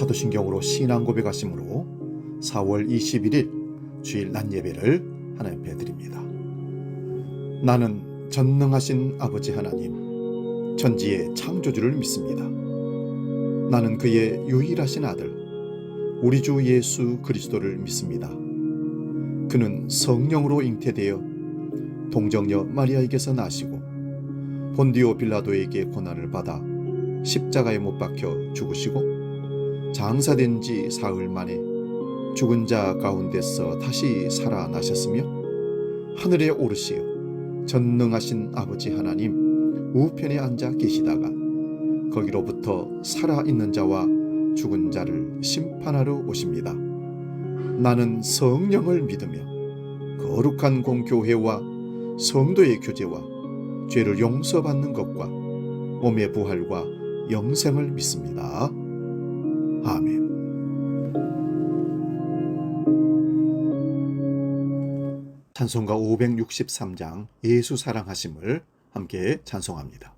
사도신경으로 신앙 고백하심으로 4월 21일 주일 낮 예배를 하나님 앞에 드립니다. 나는 전능하신 아버지 하나님, 천지의 창조주를 믿습니다. 나는 그의 유일하신 아들, 우리 주 예수 그리스도를 믿습니다. 그는 성령으로 잉태되어 동정녀 마리아에게서 나시고 본디오 빌라도에게 고난을 받아 십자가에 못 박혀 죽으시고 장사된 지 사흘 만에 죽은 자 가운데서 다시 살아나셨으며 하늘에 오르시어 전능하신 아버지 하나님 우편에 앉아 계시다가 거기로부터 살아있는 자와 죽은 자를 심판하러 오십니다. 나는 성령을 믿으며 거룩한 공교회와 성도의 교제와 죄를 용서받는 것과 몸의 부활과 영생을 믿습니다. 아멘. 찬송가 563장 예수 사랑하심을 함께 찬송합니다.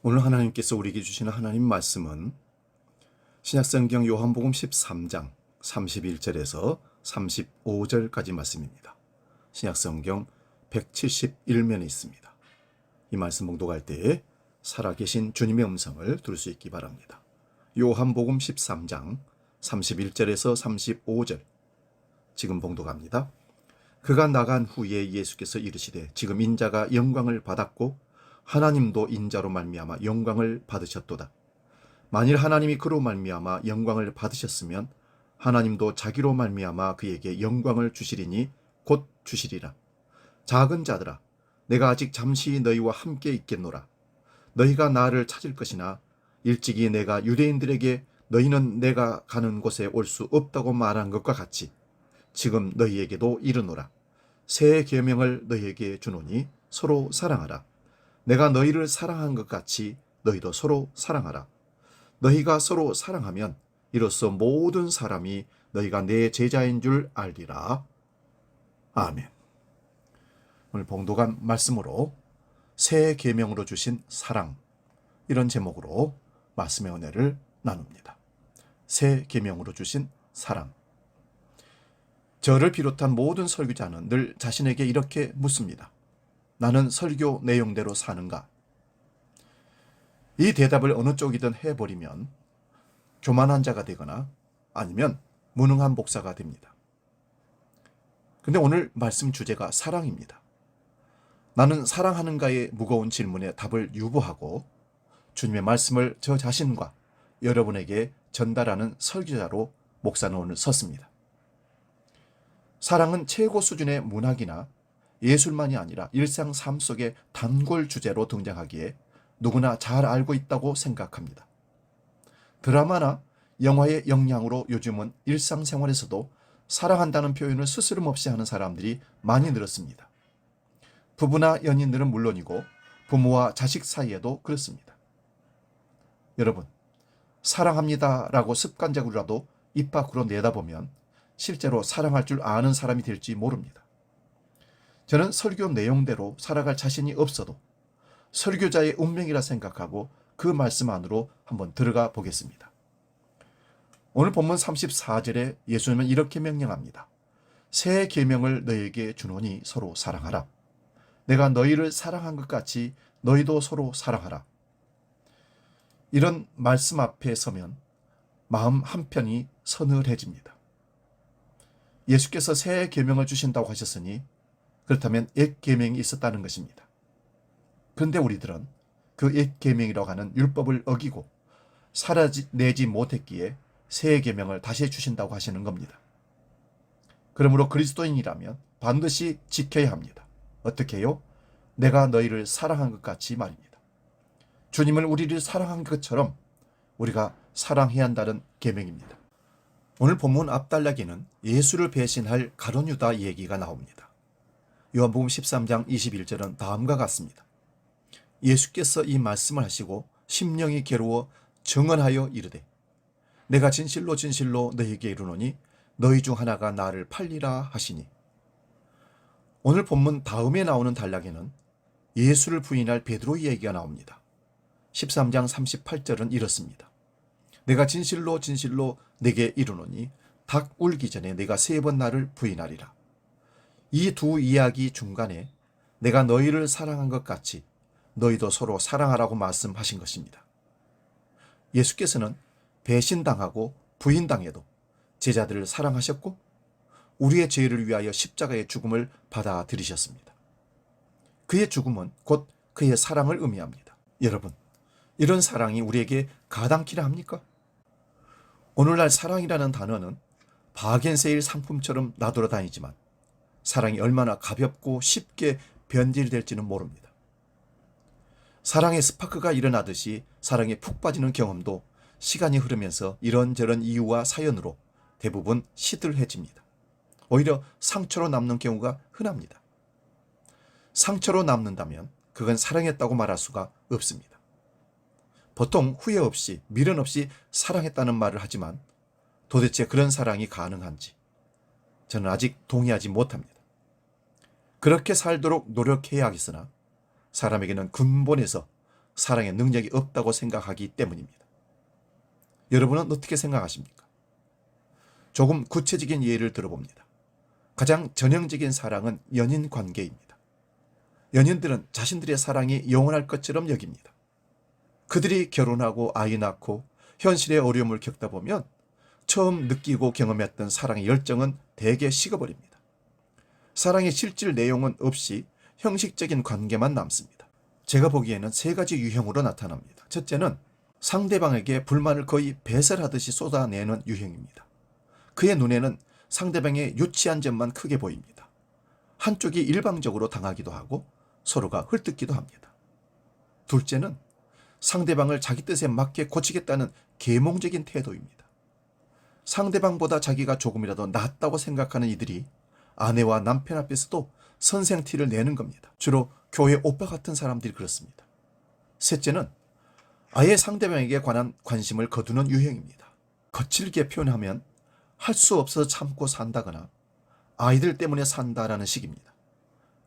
오늘 하나님께서 우리에게 주시는 하나님 말씀은 신약성경 요한복음 13장 31절에서 35절까지 말씀입니다. 신약성경 171면에 있습니다. 이 말씀 봉독할 때에 살아계신 주님의 음성을 들을 수 있기 바랍니다. 요한복음 13장 31절에서 35절 지금 봉독합니다. 그가 나간 후에 예수께서 이르시되 지금 인자가 영광을 받았고 하나님도 인자로 말미암아 영광을 받으셨도다. 만일 하나님이 그로 말미암아 영광을 받으셨으면 하나님도 자기로 말미암아 그에게 영광을 주시리니 곧 주시리라. 작은 자들아, 내가 아직 잠시 너희와 함께 있겠노라. 너희가 나를 찾을 것이나 일찍이 내가 유대인들에게 너희는 내가 가는 곳에 올 수 없다고 말한 것과 같이 지금 너희에게도 이르노라. 새 계명을 너희에게 주노니 서로 사랑하라. 내가 너희를 사랑한 것 같이 너희도 서로 사랑하라. 너희가 서로 사랑하면 이로써 모든 사람이 너희가 내 제자인 줄 알리라. 아멘. 오늘 봉독한 말씀으로 새 계명으로 주신 사랑, 이런 제목으로 말씀의 은혜를 나눕니다. 새 계명으로 주신 사랑. 저를 비롯한 모든 설교자는 늘 자신에게 이렇게 묻습니다. 나는 설교 내용대로 사는가? 이 대답을 어느 쪽이든 해버리면 교만한 자가 되거나 아니면 무능한 목사가 됩니다. 근데 오늘 말씀 주제가 사랑입니다. 나는 사랑하는가의 무거운 질문에 답을 유보하고 주님의 말씀을 저 자신과 여러분에게 전달하는 설교자로 목사는 오늘 섰습니다. 사랑은 최고 수준의 문학이나 예술만이 아니라 일상 삶 속의 단골 주제로 등장하기에 누구나 잘 알고 있다고 생각합니다. 드라마나 영화의 영향으로 요즘은 일상생활에서도 사랑한다는 표현을 스스럼없이 하는 사람들이 많이 늘었습니다. 부부나 연인들은 물론이고 부모와 자식 사이에도 그렇습니다. 여러분, 사랑합니다라고 습관적으로라도 입 밖으로 내다보면 실제로 사랑할 줄 아는 사람이 될지 모릅니다. 저는 설교 내용대로 살아갈 자신이 없어도 설교자의 운명이라 생각하고 그 말씀 안으로 한번 들어가 보겠습니다. 오늘 본문 34절에 예수님은 이렇게 명령합니다. 새 계명을 너희에게 주노니 서로 사랑하라. 내가 너희를 사랑한 것 같이 너희도 서로 사랑하라. 이런 말씀 앞에 서면 마음 한편이 서늘해집니다. 예수께서 새 계명을 주신다고 하셨으니 그렇다면 옛 계명이 있었다는 것입니다. 그런데 우리들은 그 옛 계명이라고 하는 율법을 어기고 살아내지 못했기에 새 계명을 다시 주신다고 하시는 겁니다. 그러므로 그리스도인이라면 반드시 지켜야 합니다. 어떻게 해요? 내가 너희를 사랑한 것 같이 말입니다. 주님을 우리를 사랑한 것처럼 우리가 사랑해야 한다는 계명입니다. 오늘 본문 앞단락에는 예수를 배신할 가룟 유다 얘기가 나옵니다. 요한복음 13장 21절은 다음과 같습니다. 예수께서 이 말씀을 하시고 심령이 괴로워 정언하여 이르되 내가 진실로 진실로 너희에게 이르노니 너희 중 하나가 나를 팔리라 하시니. 오늘 본문 다음에 나오는 단락에는 예수를 부인할 베드로의 얘기가 나옵니다. 13장 38절은 이렇습니다. 내가 진실로 진실로 내게 이르노니 닭 울기 전에 내가 3번 나를 부인하리라. 이 두 이야기 중간에 내가 너희를 사랑한 것 같이 너희도 서로 사랑하라고 말씀하신 것입니다. 예수께서는 배신당하고 부인당해도 제자들을 사랑하셨고 우리의 죄를 위하여 십자가의 죽음을 받아들이셨습니다. 그의 죽음은 곧 그의 사랑을 의미합니다. 여러분, 이런 사랑이 우리에게 가당키나 합니까? 오늘날 사랑이라는 단어는 바겐세일 상품처럼 나돌아다니지만 사랑이 얼마나 가볍고 쉽게 변질될지는 모릅니다. 사랑의 스파크가 일어나듯이 사랑에 푹 빠지는 경험도 시간이 흐르면서 이런저런 이유와 사연으로 대부분 시들해집니다. 오히려 상처로 남는 경우가 흔합니다. 상처로 남는다면 그건 사랑했다고 말할 수가 없습니다. 보통 후회 없이 미련 없이 사랑했다는 말을 하지만 도대체 그런 사랑이 가능한지 저는 아직 동의하지 못합니다. 그렇게 살도록 노력해야 하겠으나 사람에게는 근본에서 사랑의 능력이 없다고 생각하기 때문입니다. 여러분은 어떻게 생각하십니까? 조금 구체적인 예를 들어봅니다. 가장 전형적인 사랑은 연인 관계입니다. 연인들은 자신들의 사랑이 영원할 것처럼 여깁니다. 그들이 결혼하고 아이 낳고 현실의 어려움을 겪다 보면 처음 느끼고 경험했던 사랑의 열정은 대개 식어버립니다. 사랑의 실질 내용은 없이 형식적인 관계만 남습니다. 제가 보기에는 세 가지 유형으로 나타납니다. 첫째는 상대방에게 불만을 거의 배설하듯이 쏟아내는 유형입니다. 그의 눈에는 상대방의 유치한 점만 크게 보입니다. 한쪽이 일방적으로 당하기도 하고 서로가 헐뜯기도 합니다. 둘째는 상대방을 자기 뜻에 맞게 고치겠다는 계몽적인 태도입니다. 상대방보다 자기가 조금이라도 낫다고 생각하는 이들이 아내와 남편 앞에서도 선생티를 내는 겁니다. 주로 교회 오빠 같은 사람들이 그렇습니다. 셋째는 아예 상대방에게 관한 관심을 거두는 유형입니다. 거칠게 표현하면 할 수 없어서 참고 산다거나 아이들 때문에 산다라는 식입니다.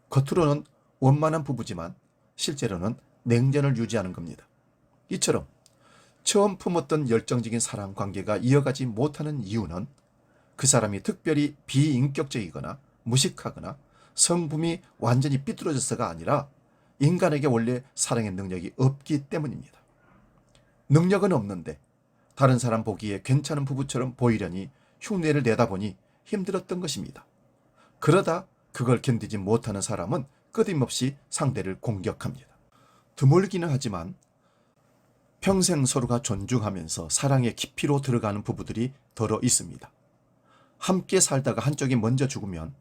겉으로는 원만한 부부지만 실제로는 냉전을 유지하는 겁니다. 이처럼 처음 품었던 열정적인 사랑 관계가 이어가지 못하는 이유는 그 사람이 특별히 비인격적이거나 무식하거나 성품이 완전히 삐뚤어져서가 아니라 인간에게 원래 사랑의 능력이 없기 때문입니다. 능력은 없는데 다른 사람 보기에 괜찮은 부부처럼 보이려니 흉내를 내다 보니 힘들었던 것입니다. 그러다 그걸 견디지 못하는 사람은 끊임없이 상대를 공격합니다. 드물기는 하지만 평생 서로가 존중하면서 사랑의 깊이로 들어가는 부부들이 더러 있습니다. 함께 살다가 한쪽이 먼저 죽으면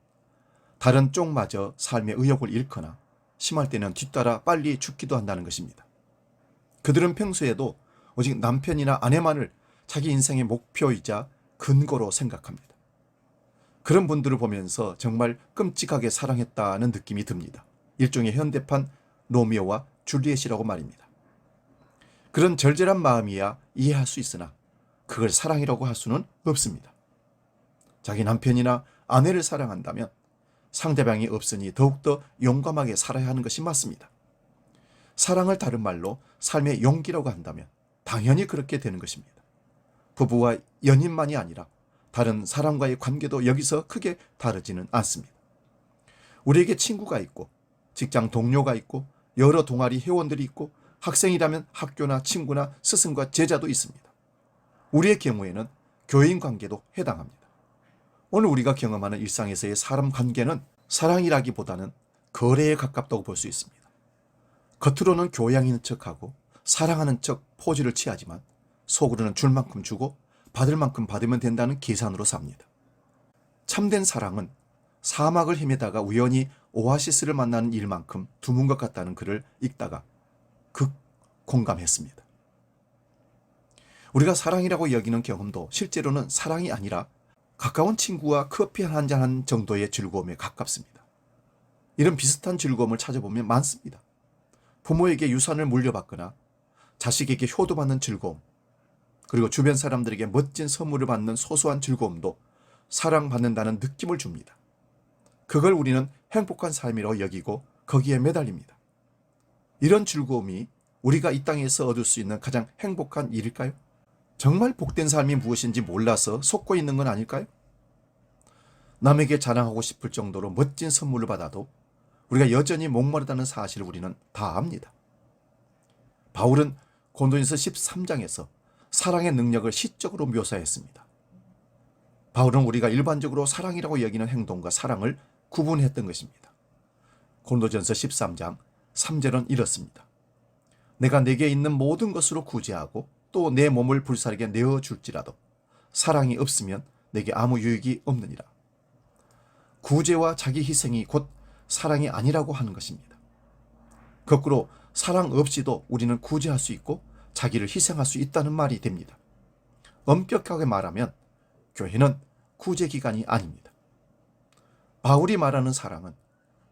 다른 쪽마저 삶의 의욕을 잃거나 심할 때는 뒤따라 빨리 죽기도 한다는 것입니다. 그들은 평소에도 오직 남편이나 아내만을 자기 인생의 목표이자 근거로 생각합니다. 그런 분들을 보면서 정말 끔찍하게 사랑했다는 느낌이 듭니다. 일종의 현대판 로미오와 줄리엣이라고 말입니다. 그런 절절한 마음이야 이해할 수 있으나 그걸 사랑이라고 할 수는 없습니다. 자기 남편이나 아내를 사랑한다면 상대방이 없으니 더욱더 용감하게 살아야 하는 것이 맞습니다. 사랑을 다른 말로 삶의 용기라고 한다면 당연히 그렇게 되는 것입니다. 부부와 연인만이 아니라 다른 사람과의 관계도 여기서 크게 다르지는 않습니다. 우리에게 친구가 있고 직장 동료가 있고 여러 동아리 회원들이 있고 학생이라면 학교나 친구나 스승과 제자도 있습니다. 우리의 경우에는 교인 관계도 해당합니다. 오늘 우리가 경험하는 일상에서의 사람 관계는 사랑이라기보다는 거래에 가깝다고 볼 수 있습니다. 겉으로는 교양 있는 척하고 사랑하는 척 포즈를 취하지만 속으로는 줄 만큼 주고 받을 만큼 받으면 된다는 계산으로 삽니다. 참된 사랑은 사막을 헤매다가 우연히 오아시스를 만나는 일만큼 드문 것 같다는 글을 읽다가 극 공감했습니다. 우리가 사랑이라고 여기는 경험도 실제로는 사랑이 아니라 가까운 친구와 커피 한 잔 한 정도의 즐거움에 가깝습니다. 이런 비슷한 즐거움을 찾아보면 많습니다. 부모에게 유산을 물려받거나 자식에게 효도받는 즐거움, 그리고 주변 사람들에게 멋진 선물을 받는 소소한 즐거움도 사랑받는다는 느낌을 줍니다. 그걸 우리는 행복한 삶이라고 여기고 거기에 매달립니다. 이런 즐거움이 우리가 이 땅에서 얻을 수 있는 가장 행복한 일일까요? 정말 복된 삶이 무엇인지 몰라서 속고 있는 건 아닐까요? 남에게 자랑하고 싶을 정도로 멋진 선물을 받아도 우리가 여전히 목마르다는 사실을 우리는 다 압니다. 바울은 고린도전서 13장에서 사랑의 능력을 시적으로 묘사했습니다. 바울은 우리가 일반적으로 사랑이라고 여기는 행동과 사랑을 구분했던 것입니다. 고린도전서 13장 3절은 이렇습니다. 내가 내게 있는 모든 것으로 구제하고 또 내 몸을 불사르게 내어줄지라도 사랑이 없으면 내게 아무 유익이 없느니라. 구제와 자기 희생이 곧 사랑이 아니라고 하는 것입니다. 거꾸로 사랑 없이도 우리는 구제할 수 있고 자기를 희생할 수 있다는 말이 됩니다. 엄격하게 말하면 교회는 구제기관이 아닙니다. 바울이 말하는 사랑은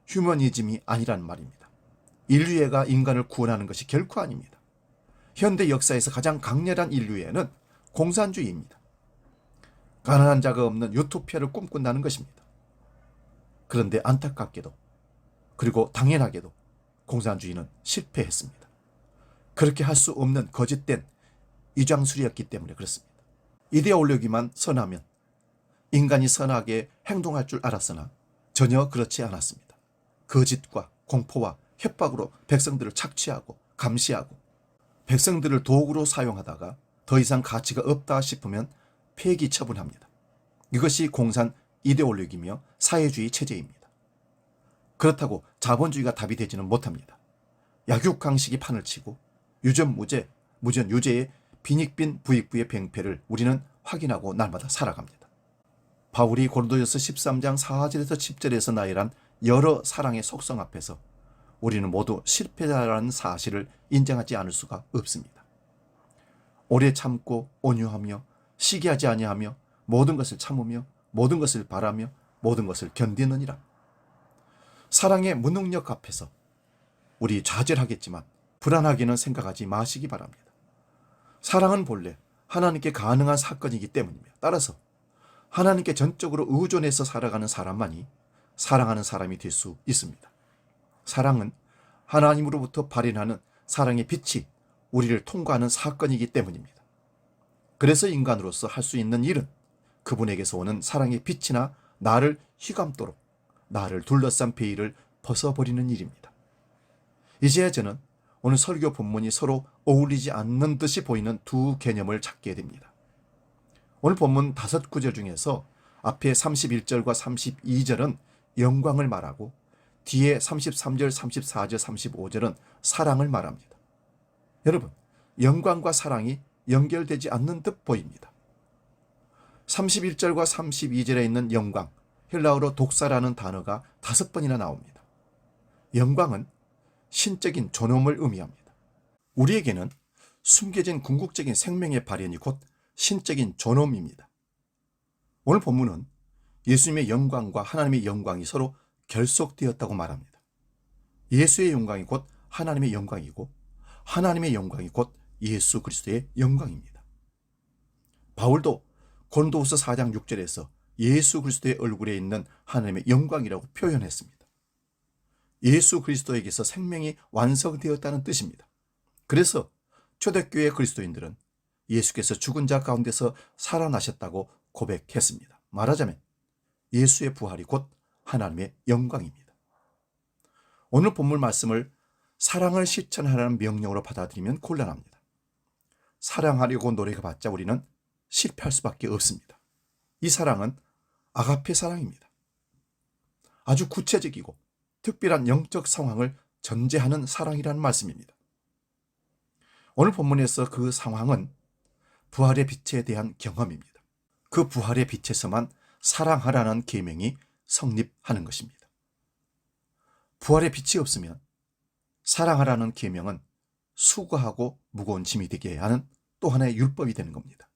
휴머니즘이 아니라는 말입니다. 인류애가 인간을 구원하는 것이 결코 아닙니다. 현대 역사에서 가장 강렬한 인류애는 공산주의입니다. 가난한 자가 없는 유토피아를 꿈꾼다는 것입니다. 그런데 안타깝게도 그리고 당연하게도 공산주의는 실패했습니다. 그렇게 할 수 없는 거짓된 이장술이었기 때문에 그렇습니다. 이데올로기만 선하면 인간이 선하게 행동할 줄 알았으나 전혀 그렇지 않았습니다. 거짓과 공포와 협박으로 백성들을 착취하고 감시하고 백성들을 도구로 사용하다가 더 이상 가치가 없다 싶으면 폐기 처분합니다. 이것이 공산 이데올로기이며 사회주의 체제입니다. 그렇다고 자본주의가 답이 되지는 못합니다. 약육강식이 판을 치고 유전무죄, 무전유죄의 빈익빈 부익부의 병폐를 우리는 확인하고 날마다 살아갑니다. 바울이 고린도전서 13장 4절에서 10절에서 나열한 여러 사랑의 속성 앞에서 우리는 모두 실패자라는 사실을 인정하지 않을 수가 없습니다. 오래 참고 온유하며 시기하지 아니하며 모든 것을 참으며 모든 것을 바라며 모든 것을 견디느니라. 사랑의 무능력 앞에서 우리 좌절하겠지만 불안하게는 생각하지 마시기 바랍니다. 사랑은 본래 하나님께 가능한 사건이기 때문입니다. 따라서 하나님께 전적으로 의존해서 살아가는 사람만이 사랑하는 사람이 될 수 있습니다. 사랑은 하나님으로부터 발현하는 사랑의 빛이 우리를 통과하는 사건이기 때문입니다. 그래서 인간으로서 할 수 있는 일은 그분에게서 오는 사랑의 빛이나 나를 휘감도록 나를 둘러싼 베일을 벗어버리는 일입니다. 이제야 저는 오늘 설교 본문이 서로 어울리지 않는 듯이 보이는 두 개념을 찾게 됩니다. 오늘 본문 5구절 중에서 앞에 31절과 32절은 영광을 말하고 뒤에 33절, 34절, 35절은 사랑을 말합니다. 여러분, 영광과 사랑이 연결되지 않는 듯 보입니다. 31절과 32절에 있는 영광, 헬라어로 독사라는 단어가 5번이나 나옵니다. 영광은 신적인 존엄을 의미합니다. 우리에게는 숨겨진 궁극적인 생명의 발현이 곧 신적인 존엄입니다. 오늘 본문은 예수님의 영광과 하나님의 영광이 서로 결속되었다고 말합니다. 예수의 영광이 곧 하나님의 영광이고 하나님의 영광이 곧 예수 그리스도의 영광입니다. 바울도 고린도후서 4장 6절에서 예수 그리스도의 얼굴에 있는 하나님의 영광이라고 표현했습니다. 예수 그리스도에게서 생명이 완성되었다는 뜻입니다. 그래서 초대교회 그리스도인들은 예수께서 죽은 자 가운데서 살아나셨다고 고백했습니다. 말하자면 예수의 부활이 곧 하나님의 영광입니다. 오늘 본문 말씀을 사랑을 실천하라는 명령으로 받아들이면 곤란합니다. 사랑하려고 노력해봤자 우리는 실패할 수밖에 없습니다. 이 사랑은 아가페 사랑입니다. 아주 구체적이고 특별한 영적 상황을 전제하는 사랑이라는 말씀입니다. 오늘 본문에서 그 상황은 부활의 빛에 대한 경험입니다. 그 부활의 빛에서만 사랑하라는 계명이 성립하는 것입니다. 부활의 빛이 없으면 사랑하라는 계명은 수고하고 무거운 짐이 되게 하는 또 하나의 율법이 되는 겁니다.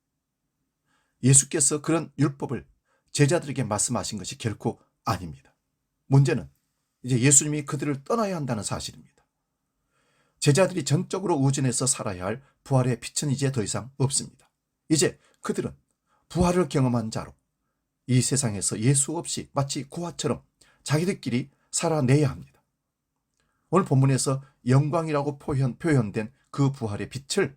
예수께서 그런 율법을 제자들에게 말씀하신 것이 결코 아닙니다. 문제는 이제 예수님이 그들을 떠나야 한다는 사실입니다. 제자들이 전적으로 의존해서 살아야 할 부활의 빛은 이제 더 이상 없습니다. 이제 그들은 부활을 경험한 자로 이 세상에서 예수 없이 마치 고아처럼 자기들끼리 살아내야 합니다. 오늘 본문에서 영광이라고 표현된 그 부활의 빛을,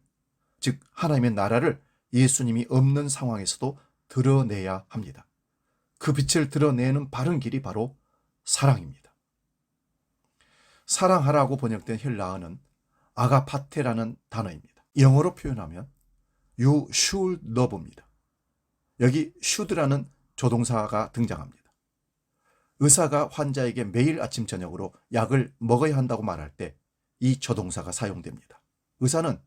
즉 하나님의 나라를 예수님이 없는 상황에서도 드러내야 합니다. 그 빛을 드러내는 바른 길이 바로 사랑입니다. 사랑하라고 번역된 헬라어는 아가파테라는 단어입니다. 영어로 표현하면 you should love입니다. 여기 should라는 조동사가 등장합니다. 의사가 환자에게 매일 아침 저녁으로 약을 먹어야 한다고 말할 때 이 조동사가 사용됩니다. 의사는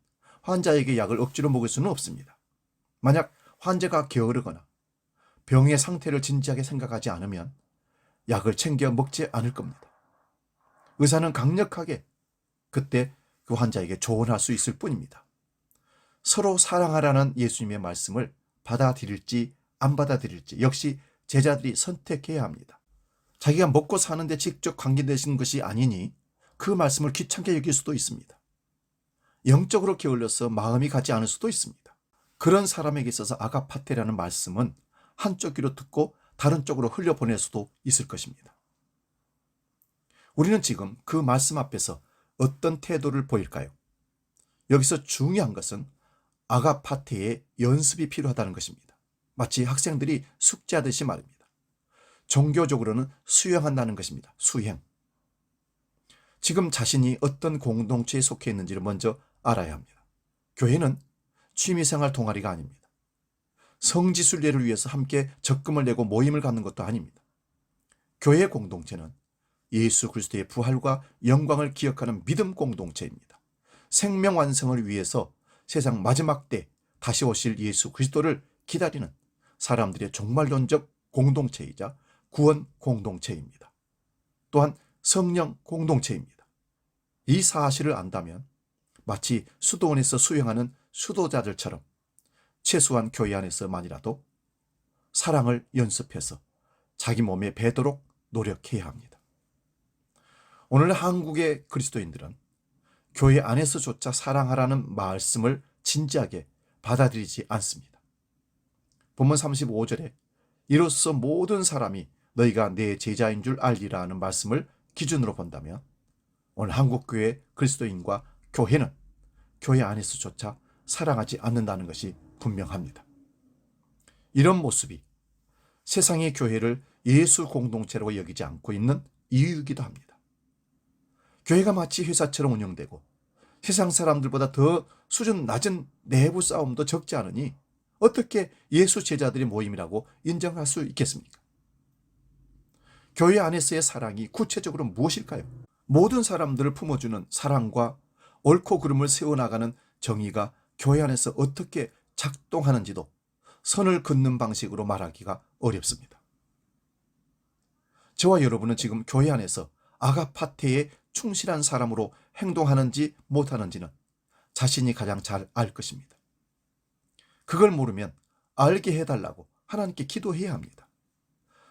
환자에게 약을 억지로 먹을 수는 없습니다. 만약 환자가 게으르거나 병의 상태를 진지하게 생각하지 않으면 약을 챙겨 먹지 않을 겁니다. 의사는 강력하게 그때 그 환자에게 조언할 수 있을 뿐입니다. 서로 사랑하라는 예수님의 말씀을 받아들일지 안 받아들일지 역시 제자들이 선택해야 합니다. 자기가 먹고 사는데 직접 관계되시는 것이 아니니 그 말씀을 귀찮게 여길 수도 있습니다. 영적으로 게을러서 마음이 가지 않을 수도 있습니다. 그런 사람에게 있어서 아가파테라는 말씀은 한쪽 귀로 듣고 다른 쪽으로 흘려보낼 수도 있을 것입니다. 우리는 지금 그 말씀 앞에서 어떤 태도를 보일까요? 여기서 중요한 것은 아가파테의 연습이 필요하다는 것입니다. 마치 학생들이 숙제하듯이 말입니다. 종교적으로는 수행한다는 것입니다. 수행. 지금 자신이 어떤 공동체에 속해 있는지를 먼저 알아야 합니다. 교회는 취미생활 동아리가 아닙니다. 성지순례를 위해서 함께 적금을 내고 모임을 갖는 것도 아닙니다. 교회 공동체는 예수 그리스도의 부활과 영광을 기억하는 믿음 공동체입니다. 생명 완성을 위해서 세상 마지막 때 다시 오실 예수 그리스도를 기다리는 사람들의 종말론적 공동체이자 구원 공동체입니다. 또한 성령 공동체입니다. 이 사실을 안다면 마치 수도원에서 수영하는 수도자들처럼 최소한 교회 안에서만이라도 사랑을 연습해서 자기 몸에 배도록 노력해야 합니다. 오늘 한국의 그리스도인들은 교회 안에서조차 사랑하라는 말씀을 진지하게 받아들이지 않습니다. 본문 35절에 이로써 모든 사람이 너희가 내 제자인 줄 알리라 하는 말씀을 기준으로 본다면 오늘 한국교회 그리스도인과 교회는 교회 안에서조차 사랑하지 않는다는 것이 분명합니다. 이런 모습이 세상의 교회를 예수 공동체로 여기지 않고 있는 이유이기도 합니다. 교회가 마치 회사처럼 운영되고 세상 사람들보다 더 수준 낮은 내부 싸움도 적지 않으니 어떻게 예수 제자들의 모임이라고 인정할 수 있겠습니까? 교회 안에서의 사랑이 구체적으로 무엇일까요? 모든 사람들을 품어주는 사랑과 옳고 그름을 세워나가는 정의가 교회 안에서 어떻게 작동하는지도 선을 긋는 방식으로 말하기가 어렵습니다. 저와 여러분은 지금 교회 안에서 아가파테에 충실한 사람으로 행동하는지 못하는지는 자신이 가장 잘 알 것입니다. 그걸 모르면 알게 해달라고 하나님께 기도해야 합니다.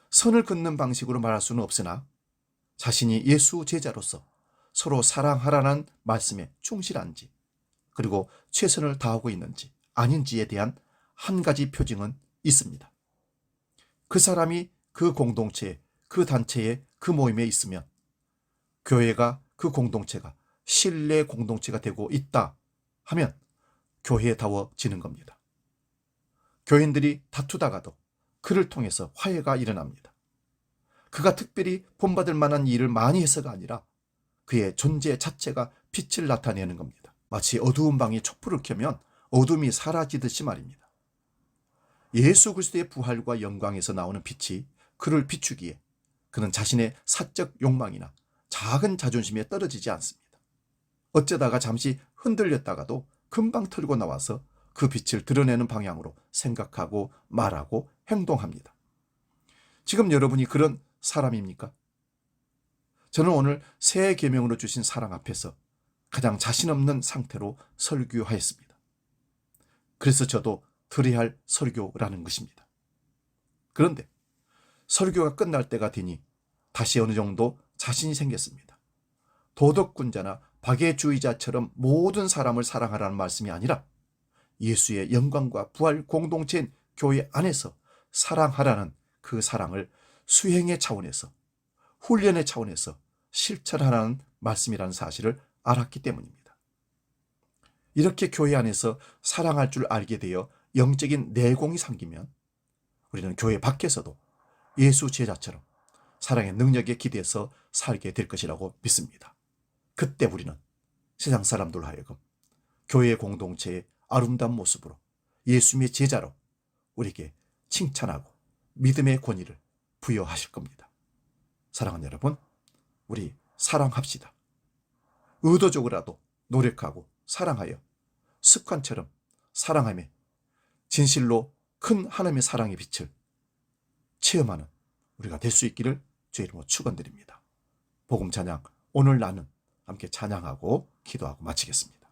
선을 긋는 방식으로 말할 수는 없으나 자신이 예수 제자로서 서로 사랑하라는 말씀에 충실한지 그리고 최선을 다하고 있는지 아닌지에 대한 한 가지 표징은 있습니다. 그 사람이 그 공동체에, 그 단체에, 그 모임에 있으면 교회가, 그 공동체가 신뢰 공동체가 되고 있다 하면 교회다워지는 겁니다. 교인들이 다투다가도 그를 통해서 화해가 일어납니다. 그가 특별히 본받을 만한 일을 많이 해서가 아니라 그의 존재 자체가 빛을 나타내는 겁니다. 마치 어두운 방에 촛불을 켜면 어둠이 사라지듯이 말입니다. 예수 그리스도의 부활과 영광에서 나오는 빛이 그를 비추기에 그는 자신의 사적 욕망이나 작은 자존심에 떨어지지 않습니다. 어쩌다가 잠시 흔들렸다가도 금방 털고 나와서 그 빛을 드러내는 방향으로 생각하고 말하고 행동합니다. 지금 여러분이 그런 사람입니까? 저는 오늘 새 계명으로 주신 사랑 앞에서 가장 자신 없는 상태로 설교하였습니다. 그래서 저도 들어야 할 설교라는 것입니다. 그런데 설교가 끝날 때가 되니 다시 어느 정도 자신이 생겼습니다. 도덕군자나 박애주의자처럼 모든 사람을 사랑하라는 말씀이 아니라 예수의 영광과 부활 공동체인 교회 안에서 사랑하라는 그 사랑을 수행의 차원에서 훈련의 차원에서 실천하라는 말씀이라는 사실을 알았기 때문입니다. 이렇게 교회 안에서 사랑할 줄 알게 되어 영적인 내공이 생기면 우리는 교회 밖에서도 예수 제자처럼 사랑의 능력에 기대서 살게 될 것이라고 믿습니다. 그때 우리는 세상 사람들로 하여금 교회 공동체의 아름다운 모습으로 예수님의 제자로 우리에게 칭찬하고 믿음의 권위를 부여하실 겁니다. 사랑하는 여러분, 우리 사랑합시다. 의도적으로라도 노력하고 사랑하여 습관처럼 사랑하며 진실로 큰 하나님의 사랑의 빛을 체험하는 우리가 될 수 있기를 주의 이름으로 축원드립니다. 복음 찬양, 오늘 나는 함께 찬양하고 기도하고 마치겠습니다.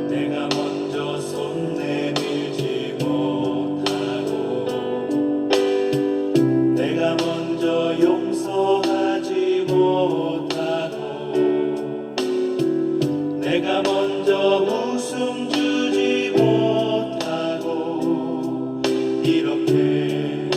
내가 먼저 손 내밀지 못하고 내가 먼저 용서하지 못하고 내가 먼저 웃음 주지 못하고 이렇게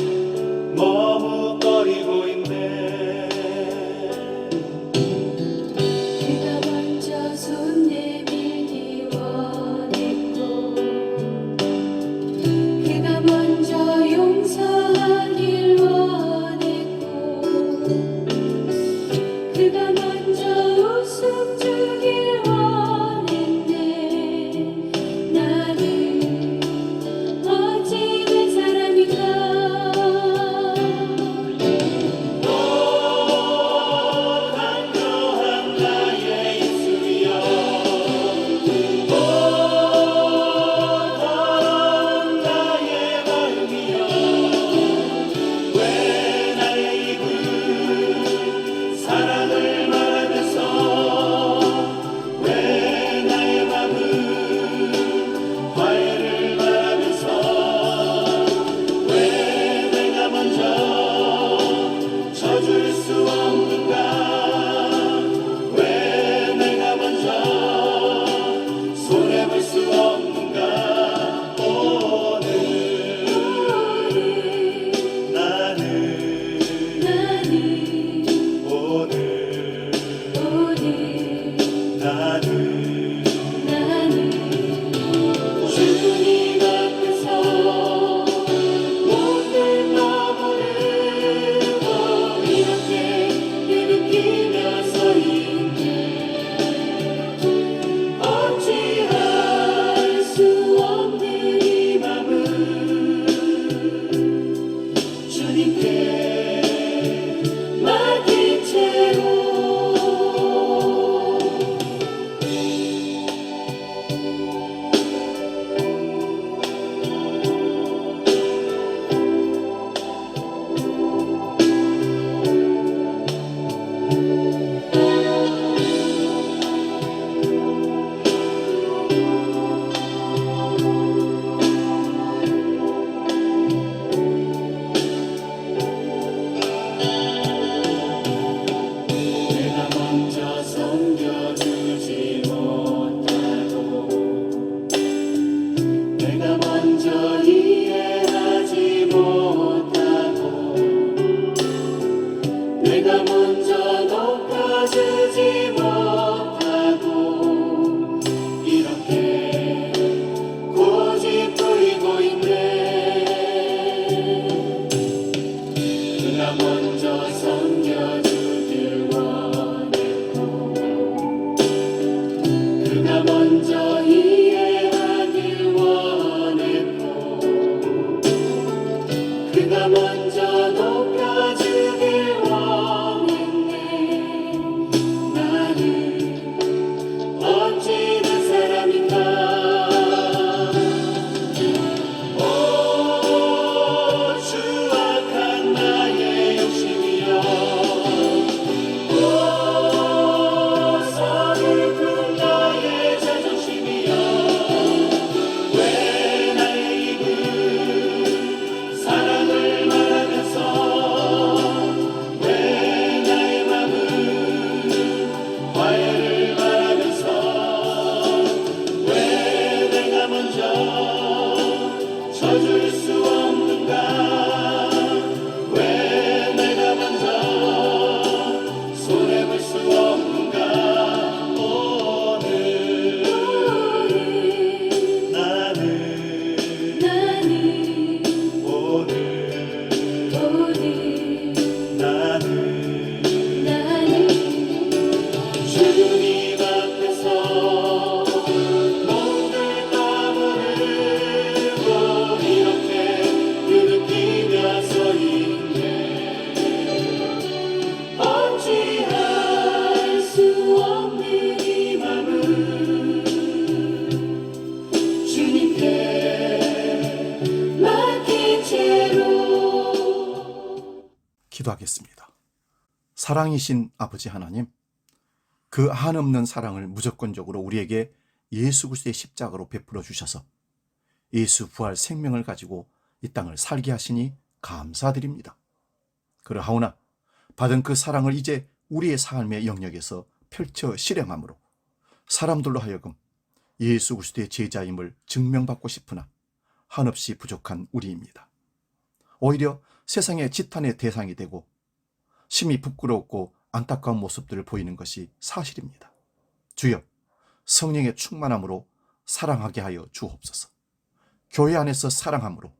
기도하겠습니다. 사랑이신 아버지 하나님, 그 한없는 사랑을 무조건적으로 우리에게 예수 그리스도의 십자가로 베풀어 주셔서 예수 부활 생명을 가지고 이 땅을 살게 하시니 감사드립니다. 그러하오나 받은 그 사랑을 이제 우리의 삶의 영역에서 펼쳐 실행함으로 사람들로 하여금 예수 그리스도의 제자임을 증명받고 싶으나 한없이 부족한 우리입니다. 오히려 세상의 지탄의 대상이 되고 심히 부끄럽고 안타까운 모습들을 보이는 것이 사실입니다. 주여, 성령의 충만함으로 사랑하게 하여 주옵소서. 교회 안에서 사랑함으로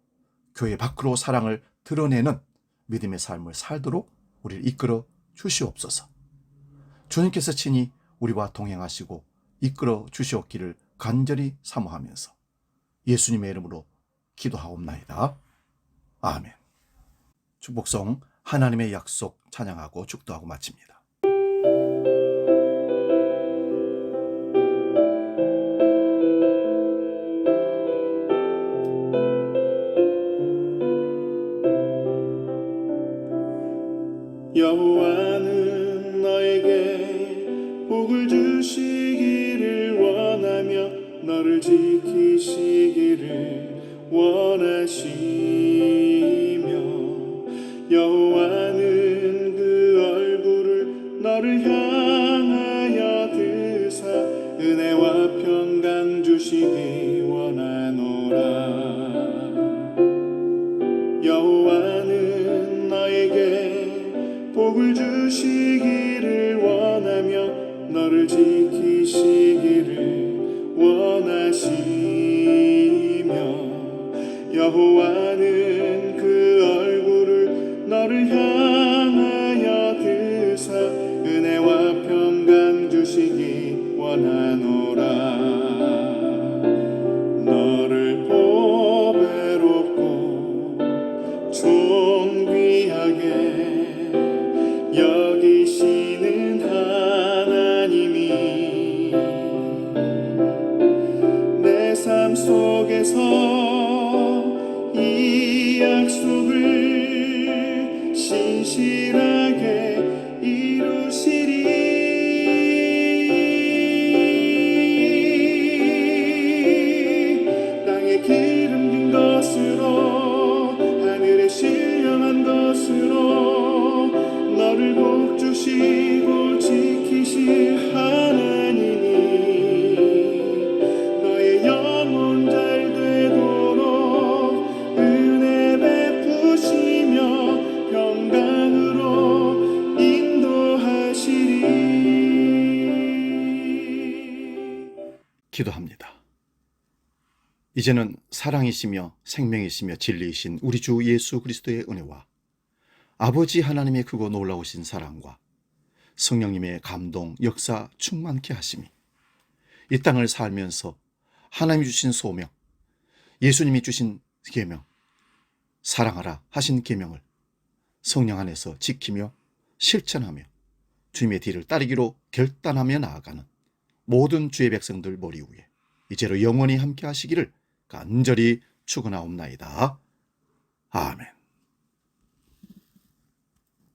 교회 밖으로 사랑을 드러내는 믿음의 삶을 살도록 우리를 이끌어 주시옵소서. 주님께서 친히 우리와 동행하시고 이끌어 주시옵기를 간절히 사모하면서 예수님의 이름으로 기도하옵나이다. 아멘. 축복성 하나님의 약속 찬양하고 축도하고 마칩니다. 여호와는 너에게 복을 주시기를 원하며 너를 지키시기를 원하시며 여호와는 그 얼굴을 너를 향하여 드사 은혜와 평강 주시기 원하노라. 여호와는 너에게 복을 주시기를 원하며 너를 지키시기를 원하시며 여호와는 그 얼굴을 너를 향하여 드사 은혜와 평강 주시기 원하노라. 너를 보배롭고 존귀하게 여기시는 하나님이 내 삶 속에서 이 약속을 신실하게 이루시리. 땅에 기름진 것으로 하늘에 신령한 것으로 너를 복주시고 지키실 하나님이 너의 영혼 잘 되도록 은혜 베푸시며 평강으로 인도하시리. 기도합니다. 이제는 사랑이시며 생명이시며 진리이신 우리 주 예수 그리스도의 은혜와 아버지 하나님의 크고 놀라우신 사랑과 성령님의 감동, 역사 충만케 하심이 이 땅을 살면서 하나님이 주신 소명, 예수님이 주신 계명, 사랑하라 하신 계명을 성령 안에서 지키며 실천하며 주님의 뒤를 따르기로 결단하며 나아가는 모든 주의 백성들 머리 위에 이제로 영원히 함께 하시기를 간절히 축원하옵나이다. 아멘.